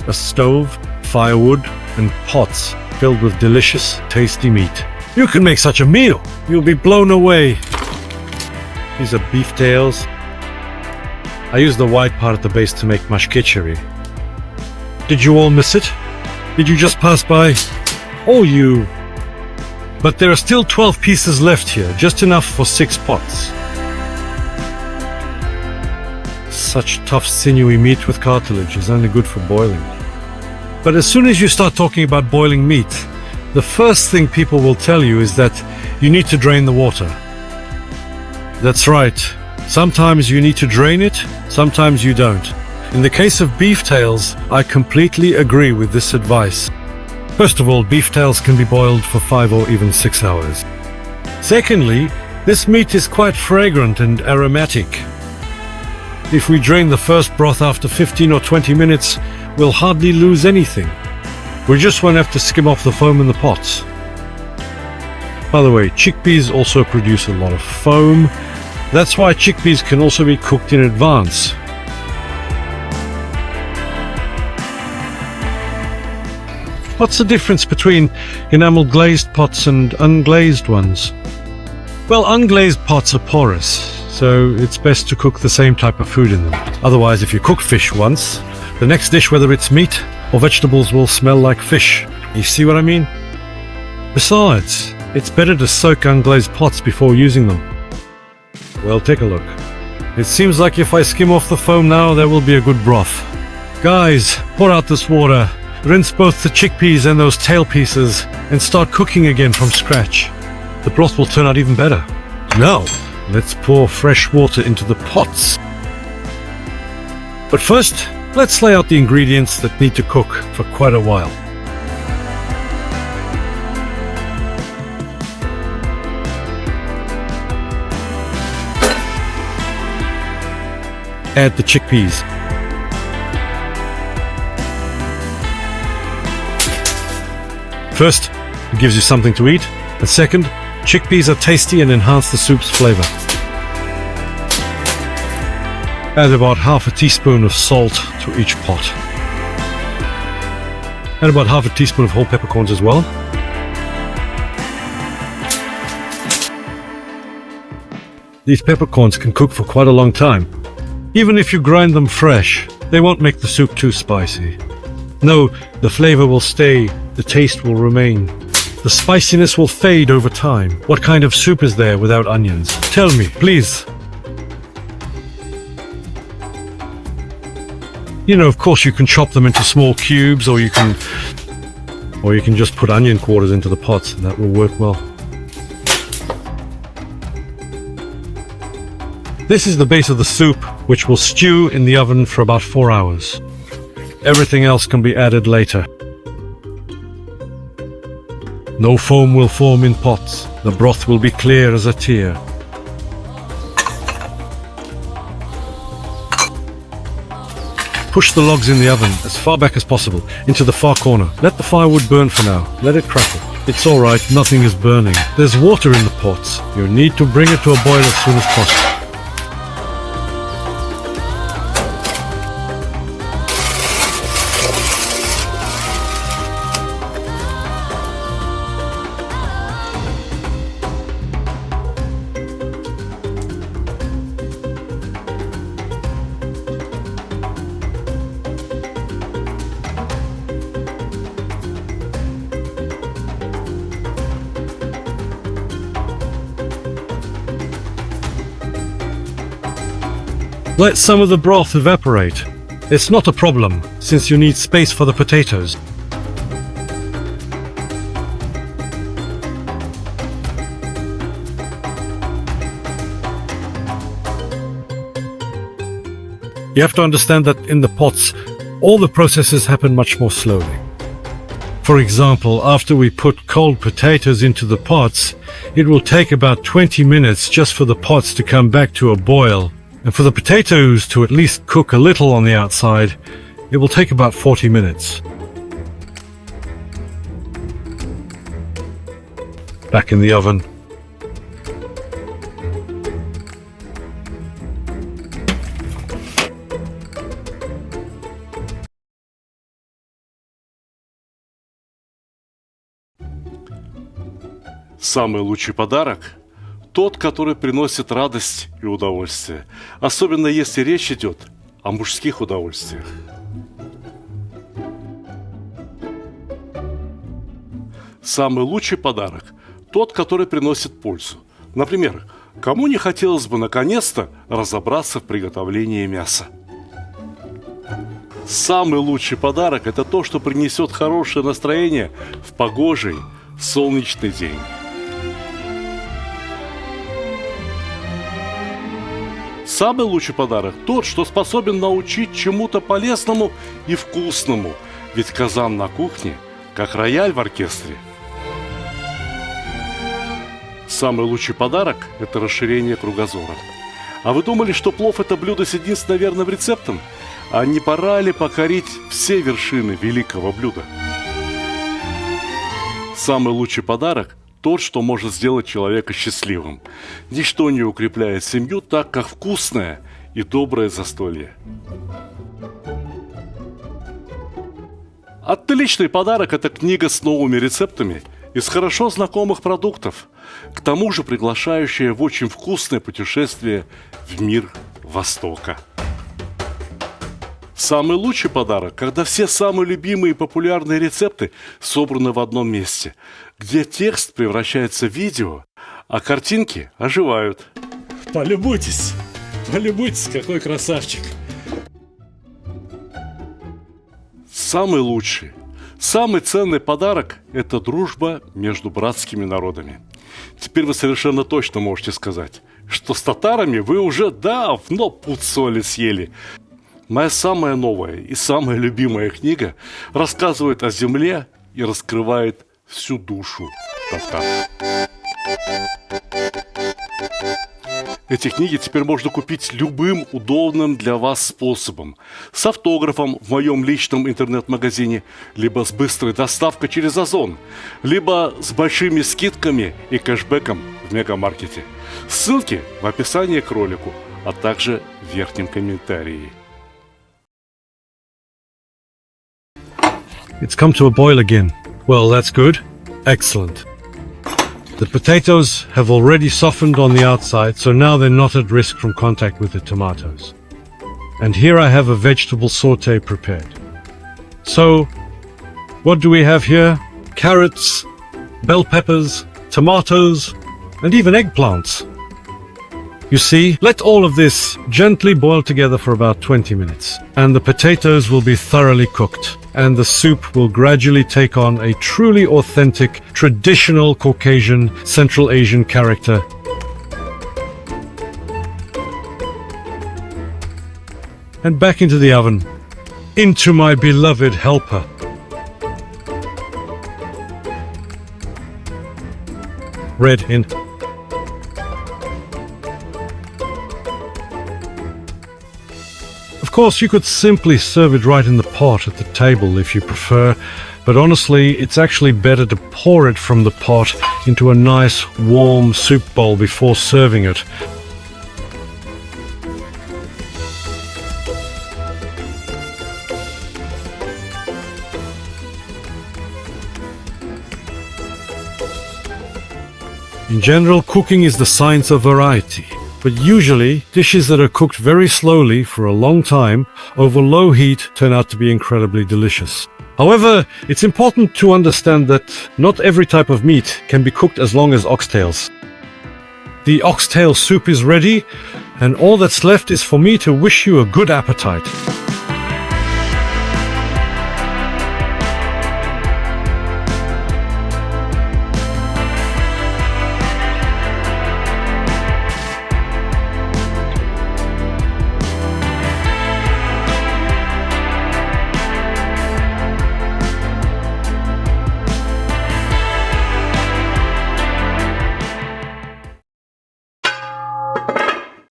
a stove, firewood, and pots filled with delicious, tasty meat. You can make such a meal! You'll be blown away! These are beef tails. I use the white part at the base to make mashkecheri. Did you all miss it? Did you just pass by? Oh, you! But there are still 12 pieces left here, just enough for 6 pots. Such tough, sinewy meat with cartilage is only good for boiling. But as soon as you start talking about boiling meat, the first thing people will tell you is that you need to drain the water. That's right. Sometimes you need to drain it, sometimes you don't. In the case of beef tails, I completely agree with this advice. First of all, beef tails can be boiled for 5 or even 6 hours. Secondly, this meat is quite fragrant and aromatic. If we drain the first broth after 15 or 20 minutes, we'll hardly lose anything. We just won't have to skim off the foam in the pots. By the way, chickpeas also produce a lot of foam. That's why chickpeas can also be cooked in advance. What's the difference between enamel glazed pots and unglazed ones? Well, unglazed pots are porous, so it's best to cook the same type of food in them. Otherwise, if you cook fish once, the next dish, whether it's meat or vegetables, will smell like fish. You see what I mean? Besides, it's better to soak unglazed pots before using them. Well, take a look. It seems like if I skim off the foam now, there will be a good broth. Guys, pour out this water. Rinse both the chickpeas and those tail pieces and start cooking again from scratch. The broth will turn out even better. Now, let's pour fresh water into the pots. But first, let's lay out the ingredients that need to cook for quite a while. Add the chickpeas. First, it gives you something to eat, and second, chickpeas are tasty and enhance the soup's flavor. Add about half a teaspoon of salt to each pot. And about half a teaspoon of whole peppercorns as well. These peppercorns can cook for quite a long time. Even if you grind them fresh, they won't make the soup too spicy. No, the flavor will stay, the taste will remain. The spiciness will fade over time. What kind of soup is there without onions? Tell me, please. You know, of course you can chop them into small cubes, or you can just put onion quarters into the pots, and that will work well. This is the base of the soup, which will stew in the oven for about 4 hours. Everything else can be added later. No foam will form in pots. The broth will be clear as a tear. Push the logs in the oven as far back as possible, into the far corner. Let the firewood burn for now. Let it crackle. It's alright, nothing is burning. There's water in the pots. You need to bring it to a boil as soon as possible. Let some of the broth evaporate. It's not a problem, since you need space for the potatoes. You have to understand that in the pots, all the processes happen much more slowly. For example, after we put cold potatoes into the pots, it will take about 20 minutes just for the pots to come back to a boil. And for the potatoes to at least cook a little on the outside, it will take about 40 minutes. Back in the oven. Самый лучший подарок – тот, который приносит радость и удовольствие, особенно если речь идет о мужских удовольствиях. Самый лучший подарок – тот, который приносит пользу. Например, кому не хотелось бы наконец-то разобраться в приготовлении мяса? Самый лучший подарок – это то, что принесет хорошее настроение в погожий, солнечный день. Самый лучший подарок – тот, что способен научить чему-то полезному и вкусному, ведь казан на кухне, как рояль в оркестре. Самый лучший подарок – это расширение кругозора. А вы думали, что плов – это блюдо с единственно верным рецептом? А не пора ли покорить все вершины великого блюда? Самый лучший подарок – тот, что может сделать человека счастливым. Ничто не укрепляет семью так, как вкусное и доброе застолье. Отличный подарок – это книга с новыми рецептами из хорошо знакомых продуктов, к тому же приглашающая в очень вкусное путешествие в мир Востока. Самый лучший подарок, когда все самые любимые и популярные рецепты собраны в одном месте, где текст превращается в видео, а картинки оживают. Полюбуйтесь, какой красавчик. Самый лучший, самый ценный подарок – это дружба между братскими народами. Теперь вы совершенно точно можете сказать, что с татарами вы уже давно пуд соли съели. Моя самая новая и самая любимая книга рассказывает о земле и раскрывает всю душу татар. Эти книги теперь можно купить любым удобным для вас способом. С автографом в моем личном интернет-магазине, либо с быстрой доставкой через Озон, либо с большими скидками и кэшбэком в мегамаркете. Ссылки в описании к ролику, а также в верхнем комментарии. It's come to a boil again. Well, that's good. Excellent. The potatoes have already softened on the outside, so now they're not at risk from contact with the tomatoes. And here I have a vegetable sauté prepared. So, what do we have here? Carrots, bell peppers, tomatoes, and even eggplants. You see, let all of this gently boil together for about 20 minutes, and the potatoes will be thoroughly cooked, and the soup will gradually take on a truly authentic, traditional Caucasian, Central Asian character. And back into the oven, into my beloved helper. Red in. Of course, you could simply serve it right in the pot at the table if you prefer, but honestly, it's actually better to pour it from the pot into a nice warm soup bowl before serving it. In general, cooking is the science of variety. But usually, dishes that are cooked very slowly for a long time over low heat turn out to be incredibly delicious. However, it's important to understand that not every type of meat can be cooked as long as oxtails. The oxtail soup is ready, and all that's left is for me to wish you a good appetite.